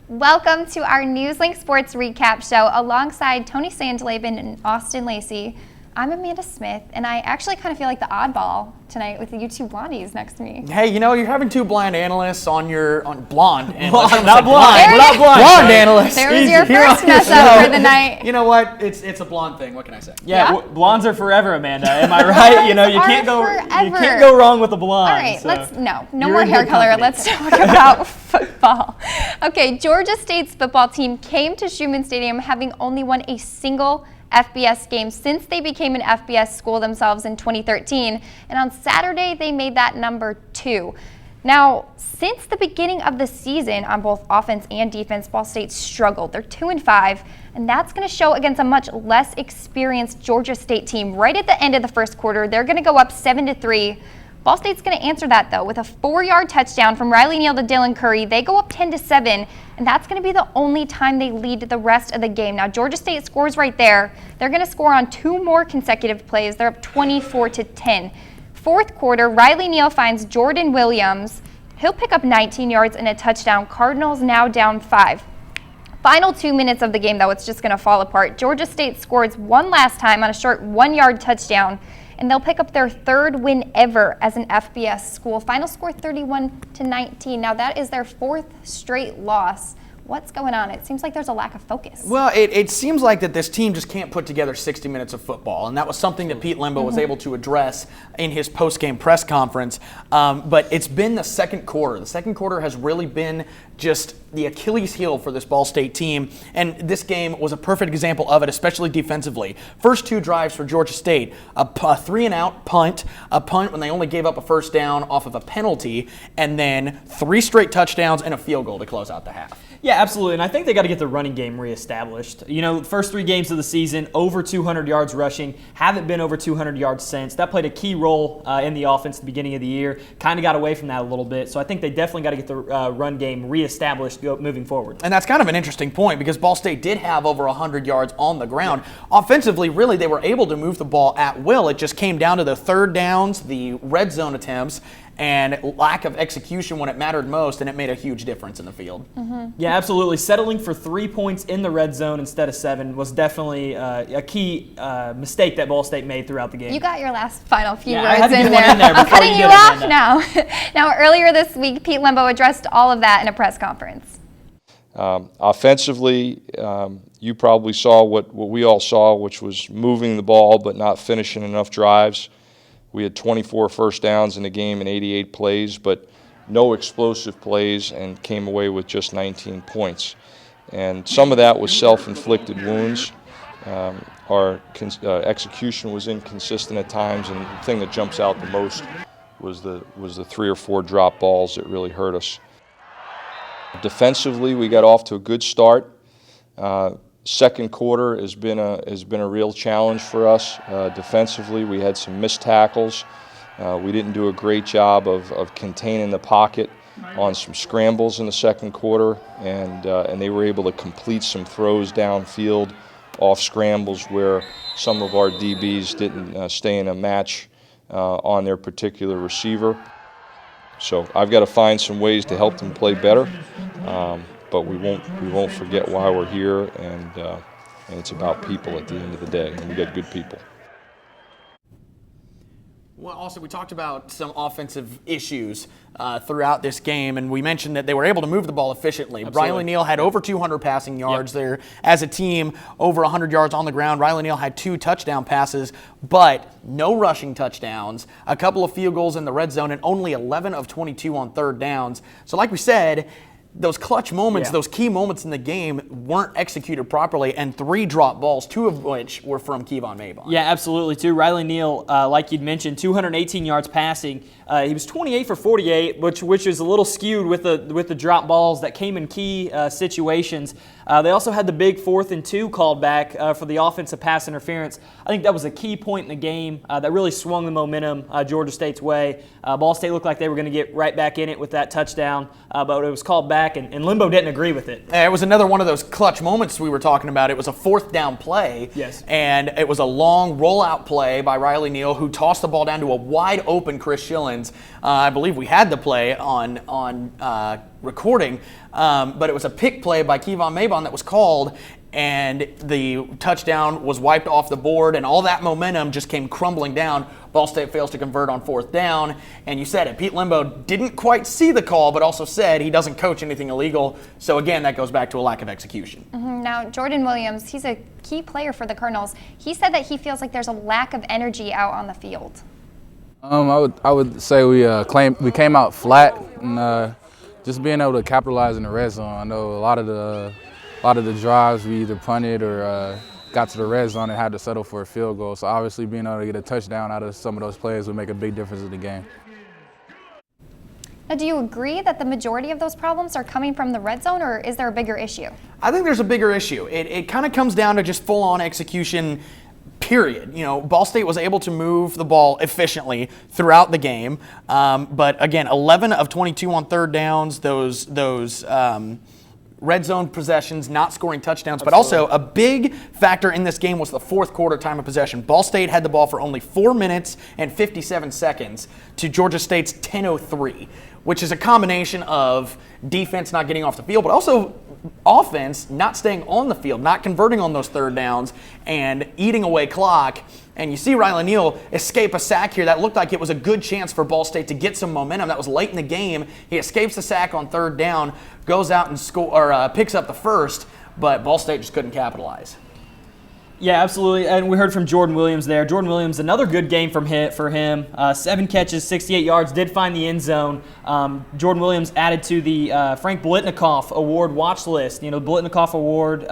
Welcome to our NewsLink Sports Recap Show alongside Tony Sandlaben and Austin Lacey. I'm Amanda Smith, and I actually kind of feel like the oddball tonight with you two blondies next to me. Hey, you know, you're having two blonde analysts on Not blonde. blonde. We're not blonde. Blonde analysts. There was your first mess up for the night. You know what? It's a blonde thing. What can I say? Yeah. Blondes are forever, Amanda. Am I right? You know, you can't go wrong with a blonde. All right, let's no more hair color. Let's talk about football. Okay, Georgia State's football team came to Schumann Stadium having only won a single FBS game since they became an FBS school themselves in 2013, and on Saturday they made that number 2. Now, since the beginning of the season on both offense and defense, Ball State struggled. They're 2-5, and that's going to show against a much less experienced Georgia State team. Right at the end of the first quarter, they're going to go up 7-3. Ball State's going to answer that, though, with a 4-yard touchdown from Riley Neal to Dylan Curry. They go up 10-7, and that's going to be the only time they lead the rest of the game. Now, Georgia State scores right there. They're going to score on 2 more consecutive plays. They're up 24-10. Fourth quarter, Riley Neal finds Jordan Williams. He'll pick up 19 yards and a touchdown. Cardinals now down 5. Final 2 minutes of the game, though, it's just going to fall apart. Georgia State scores one last time on a short 1-yard touchdown, and they'll pick up their 3rd win ever as an FBS school. Final score 31-19. Now that is their 4th straight loss. What's going on? It seems like there's a lack of focus. Well, it seems like that this team just can't put together 60 minutes of football, and that was something that Pete Lembo was able to address in his post-game press conference. But it's been the second quarter. The second quarter has really been just the Achilles heel for this Ball State team, and this game was a perfect example of it, especially defensively. First 2 drives for Georgia State, a 3-and-out punt, a punt when they only gave up a first down off of a penalty, and then 3 straight touchdowns and a field goal to close out the half. Yeah, absolutely, and I think they got to get the running game reestablished. You know, the first 3 games of the season, over 200 yards rushing, haven't been over 200 yards since. That played a key role in the offense at the beginning of the year. Kind of got away from that a little bit, so I think they definitely got to get the run game reestablished moving forward. And that's kind of an interesting point because Ball State did have over 100 yards on the ground. Offensively, really, they were able to move the ball at will. It just came down to the third downs, the red zone attempts, and lack of execution when it mattered most, and it made a huge difference in the field. Yeah, absolutely. Settling for 3 points in the red zone instead of 7 was definitely a key mistake that Ball State made throughout the game. You got your last final few words I had to get in one there. in there I'm before cutting you you did it, off Amanda. now. Now, earlier this week, Pete Lembo addressed all of that in a press conference. Offensively, you probably saw what we all saw, which was moving the ball but not finishing enough drives. We had 24 first downs in the game and 88 plays, but no explosive plays, and came away with just 19 points. And some of that was self-inflicted wounds. Our execution was inconsistent at times, and the thing that jumps out the most was the 3 or 4 drop balls that really hurt us. Defensively, we got off to a good start. Second quarter has been a real challenge for us. Defensively, we had some missed tackles. We didn't do a great job of containing the pocket on some scrambles in the second quarter, and they were able to complete some throws downfield off scrambles where some of our DBs didn't stay in a match on their particular receiver. So I've got to find some ways to help them play better. But we won't forget why we're here, and it's about people at the end of the day, and we got good people. Well, also, we talked about some offensive issues throughout this game, and we mentioned that they were able to move the ball efficiently. Absolutely. Riley Neal had over 200 passing yards there as a team, over 100 yards on the ground. Riley Neal had 2 touchdown passes, but no rushing touchdowns, a couple of field goals in the red zone, and only 11 of 22 on third downs. So like we said, those clutch moments, those key moments in the game weren't executed properly, and 3 drop balls, 2 of which were from Kevon Mabon. Yeah, absolutely, too. Riley Neal, like you'd mentioned, 218 yards passing. He was 28 for 48, which is a little skewed with the drop balls that came in key situations. They also had the big 4th and 2 called back for the offensive pass interference. I think that was a key point in the game that really swung the momentum Georgia State's way. Ball State looked like they were going to get right back in it with that touchdown, but it was called back, and Limbo didn't agree with it. It was another one of those clutch moments we were talking about. It was a 4th down play, and it was a long rollout play by Riley Neal, who tossed the ball down to a wide open Chris Schillen, Collins. I believe we had the play on recording, but it was a pick play by Kevon Mabon that was called, and the touchdown was wiped off the board, and all that momentum just came crumbling down. Ball State fails to convert on 4th down, and you said it. Pete Lembo didn't quite see the call, but also said he doesn't coach anything illegal. So again, that goes back to a lack of execution. Now, Jordan Williams, he's a key player for the Colonels. He said that he feels like there's a lack of energy out on the field. I would say we came out flat, and just being able to capitalize in the red zone. I know a lot of the drives we either punted or got to the red zone and had to settle for a field goal. So obviously being able to get a touchdown out of some of those plays would make a big difference in the game. Now, do you agree that the majority of those problems are coming from the red zone, or is there a bigger issue? I think there's a bigger issue. It kind of comes down to just full-on execution, period. You know, Ball State was able to move the ball efficiently throughout the game, but again, 11 of 22 on third downs, those red zone possessions, not scoring touchdowns. But also a big factor in this game was the fourth quarter time of possession. Ball State had the ball for only 4 minutes and 57 seconds to Georgia State's 10:03, which is a combination of defense not getting off the field, but also offense not staying on the field, not converting on those third downs, and eating away clock. And you see Riley Neal escape a sack here. That looked like it was a good chance for Ball State to get some momentum. That was late in the game. He escapes the sack on third down, goes out and picks up the first, but Ball State just couldn't capitalize. Yeah, absolutely. And we heard from Jordan Williams there. Jordan Williams, another good game for him. 7 catches, 68 yards, did find the end zone. Jordan Williams added to the Frank Blitnikoff Award watch list. You know, Blitnikoff Award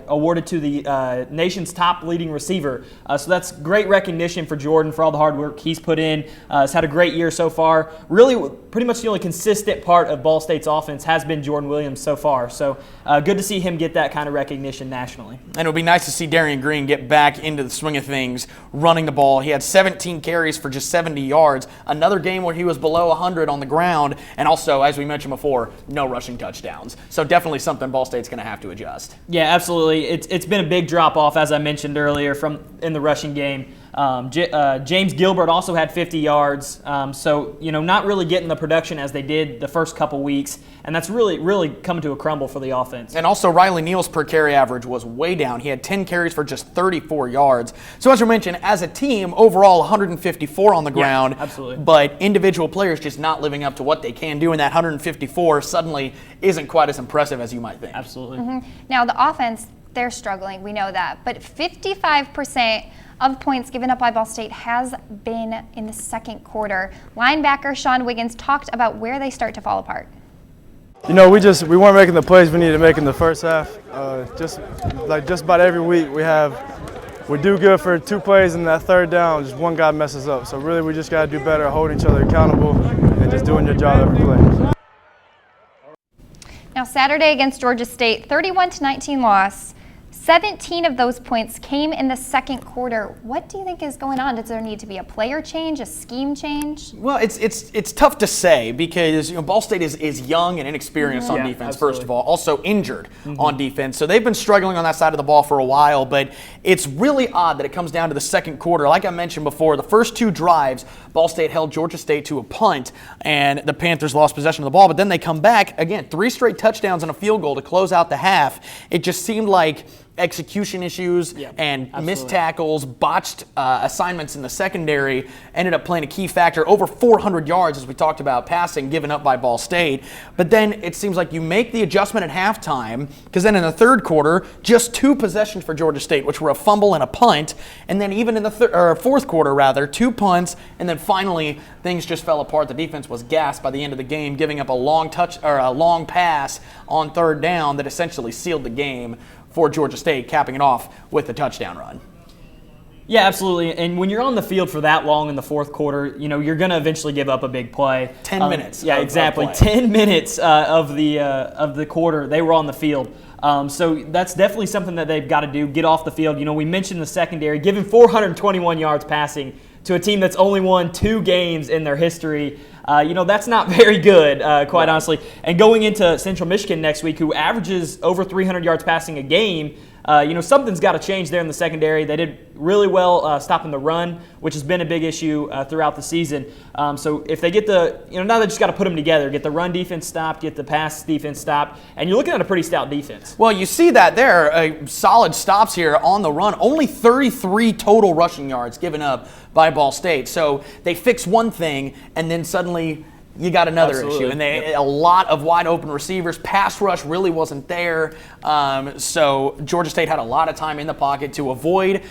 awarded to the nation's top leading receiver. So that's great recognition for Jordan for all the hard work he's put in. Has had a great year so far. Really, pretty much the only consistent part of Ball State's offense has been Jordan Williams so far. So good to see him get that kind of recognition nationally. And it would be nice to see Darian Green get back into the swing of things, running the ball. He had 17 carries for just 70 yards. Another game where he was below 100 on the ground, and also, as we mentioned before, no rushing touchdowns. So definitely something Ball State's going to have to adjust. Yeah, absolutely. It's been a big drop-off, as I mentioned earlier, in the rushing game. James Gilbert also had 50 yards, so not really getting the production as they did the first couple weeks, and that's really coming to a crumble for the offense. And also Riley Neal's per carry average was way down. He had 10 carries for just 34 yards. So as we mentioned, as a team, overall 154 on the ground, absolutely. But individual players just not living up to what they can do, and that 154 suddenly isn't quite as impressive as you might think. Absolutely. Mm-hmm. Now the offense, they're struggling, we know that, but 55% of points given up by Ball State has been in the second quarter. Linebacker Sean Wiggins talked about where they start to fall apart. We weren't making the plays we needed to make in the first half. Just about every week we do good for 2 plays, and that third down, just one guy messes up. So really we just got to do better at holding each other accountable and just doing your job every play. Now Saturday against Georgia State, 31-19 loss. 17 of those points came in the second quarter. What do you think is going on? Does there need to be a player change, a scheme change? Well, it's tough to say because Ball State is young and inexperienced on defense, absolutely. first of all. Also injured on defense. So they've been struggling on that side of the ball for a while, but it's really odd that it comes down to the second quarter. Like I mentioned before, the first 2 drives, Ball State held Georgia State to a punt, and the Panthers lost possession of the ball, but then they come back, again, 3 straight touchdowns and a field goal to close out the half. It just seemed like execution issues and missed tackles, botched assignments in the secondary ended up playing a key factor. Over 400 yards, as we talked about, passing given up by Ball State. But then it seems like you make the adjustment at halftime, because then in the third quarter, just 2 possessions for Georgia State, which were a fumble and a punt. And then even in the fourth quarter, 2 punts, and then finally things just fell apart. The defense was gassed by the end of the game, giving up a long pass on third down that essentially sealed the game for Georgia State, capping it off with a touchdown run. Yeah, absolutely. And when you're on the field for that long in the fourth quarter, you're going to eventually give up a big play. 10 minutes. Yeah, exactly. 10 minutes of the quarter, they were on the field. So that's definitely something that they've got to do, get off the field. We mentioned the secondary, giving 421 yards passing to a team that's only won 2 games in their history. That's not very good, quite honestly. And going into Central Michigan next week, who averages over 300 yards passing a game, Something's got to change there in the secondary. They did really well stopping the run, which has been a big issue throughout the season. So if they get now they just got to put them together, get the run defense stopped, get the pass defense stopped, and you're looking at a pretty stout defense. Well, you see that there, solid stops here on the run. Only 33 total rushing yards given up by Ball State. So they fix one thing, and then suddenly you got another issue. And a lot of wide open receivers. Pass rush really wasn't there. So Georgia State had a lot of time in the pocket to avoid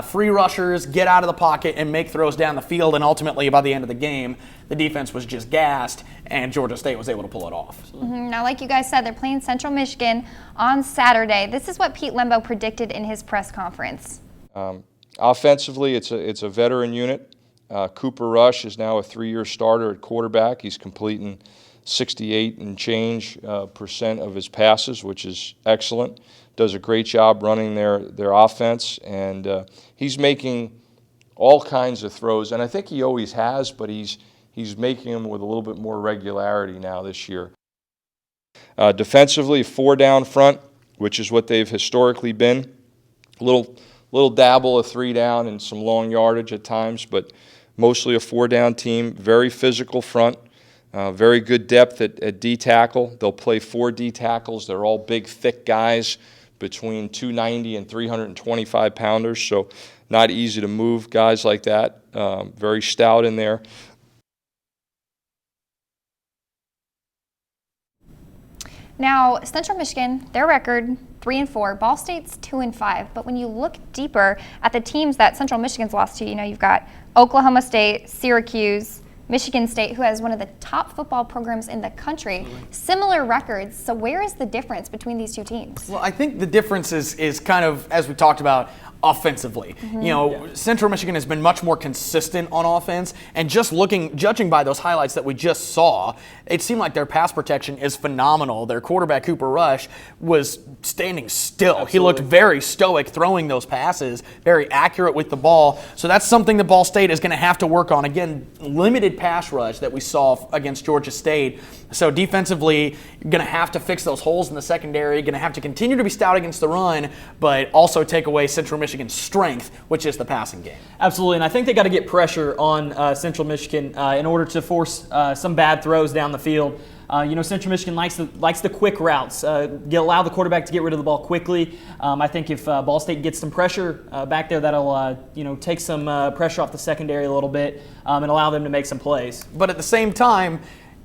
free rushers, get out of the pocket, and make throws down the field. And ultimately, by the end of the game, the defense was just gassed, and Georgia State was able to pull it off. Now, like you guys said, they're playing Central Michigan on Saturday. This is what Pete Lembo predicted in his press conference. Offensively, it's a veteran unit. Cooper Rush is now a 3-year starter at quarterback. He's completing 68 and change % of his passes, which is excellent. Does a great job running their offense, and he's making all kinds of throws. And I think he always has, but he's making them with a little bit more regularity now this year. Defensively, 4 down front, which is what they've historically been. A little dabble of 3 down and some long yardage at times, but mostly a 4 down team. Very physical front, very good depth at D tackle. They'll play 4 D tackles. They're all big, thick guys between 290 and 325 pounders, so not easy to move guys like that. Very stout in there. Now, Central Michigan, their record 3-4. Ball State's 2-5. But when you look deeper at the teams that Central Michigan's lost to, you've got Oklahoma State, Syracuse, Michigan State, who has one of the top football programs in the country. Similar records. So where is the difference between these two teams? Well, I think the difference is kind of, as we talked about, offensively. Central Michigan has been much more consistent on offense, and judging by those highlights that we just saw, it seemed like their pass protection is phenomenal. Their quarterback, Cooper Rush, was standing still. Absolutely. He looked very stoic throwing those passes, very accurate with the ball. So that's something that Ball State is going to have to work on. Again, limited pass rush that we saw against Georgia State. So defensively, you're going to have to fix those holes in the secondary, going to have to continue to be stout against the run, but also take away Central Michigan's strength, which is the passing game. Absolutely, and I think they got to get pressure on Central Michigan in order to force some bad throws down the field. Central Michigan likes the quick routes, allow the quarterback to get rid of the ball quickly. I think if Ball State gets some pressure back there, that'll take some pressure off the secondary a little bit and allow them to make some plays. But at the same time,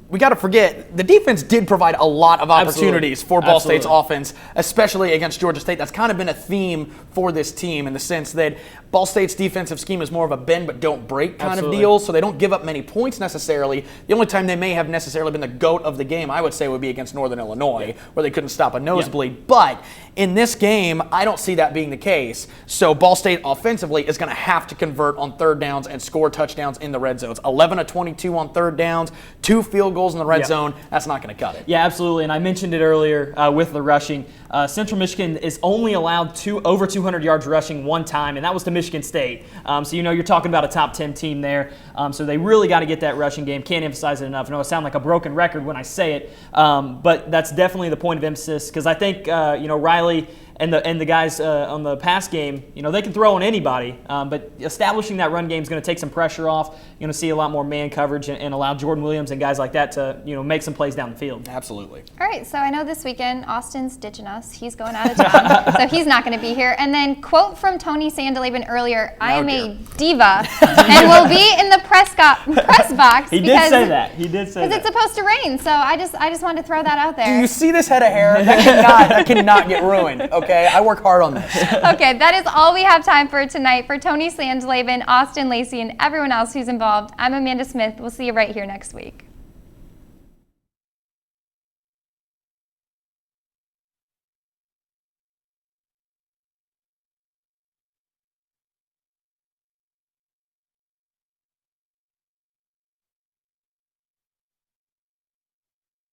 we got to forget, the defense did provide a lot of opportunities for Ball State's offense, especially against Georgia State. That's kind of been a theme for this team in the sense that Ball State's defensive scheme is more of a bend but don't break kind of deal, so they don't give up many points necessarily. The only time they may have necessarily been the GOAT of the game, I would say, would be against Northern Illinois, where they couldn't stop a nosebleed. But in this game, I don't see that being the case. So Ball State offensively is going to have to convert on 3rd downs and score touchdowns in the red zones. 11 of 22 on 3rd downs, 2 field goals in the red zone. That's not going to cut it. Yeah, absolutely. And I mentioned it earlier with the rushing. Central Michigan is only allowed over 200 yards rushing one time, and that was to Michigan State. So you're talking about a top 10 team there. So they really got to get that rushing game. Can't emphasize it enough. I know I sound like a broken record when I say it, but that's definitely the point of emphasis because I think Riley and the guys on the pass game, they can throw on anybody, but establishing that run game is going to take some pressure off. You're going to see a lot more man coverage and allow Jordan Williams and guys like that to make some plays down the field. Absolutely. All right, so I know this weekend Austin's ditching us. He's going out of town, so he's not going to be here. And then quote from Tony Sandaleben earlier, I am a diva and will be in the press box. He did say that. Because it's supposed to rain, so I just wanted to throw that out there. Do you see this head of hair? That cannot get ruined. Okay, I work hard on this. Okay, that is all we have time for tonight. For Tony Sandaleben, Austin Lacey, and everyone else who's involved, I'm Amanda Smith. We'll see you right here next week.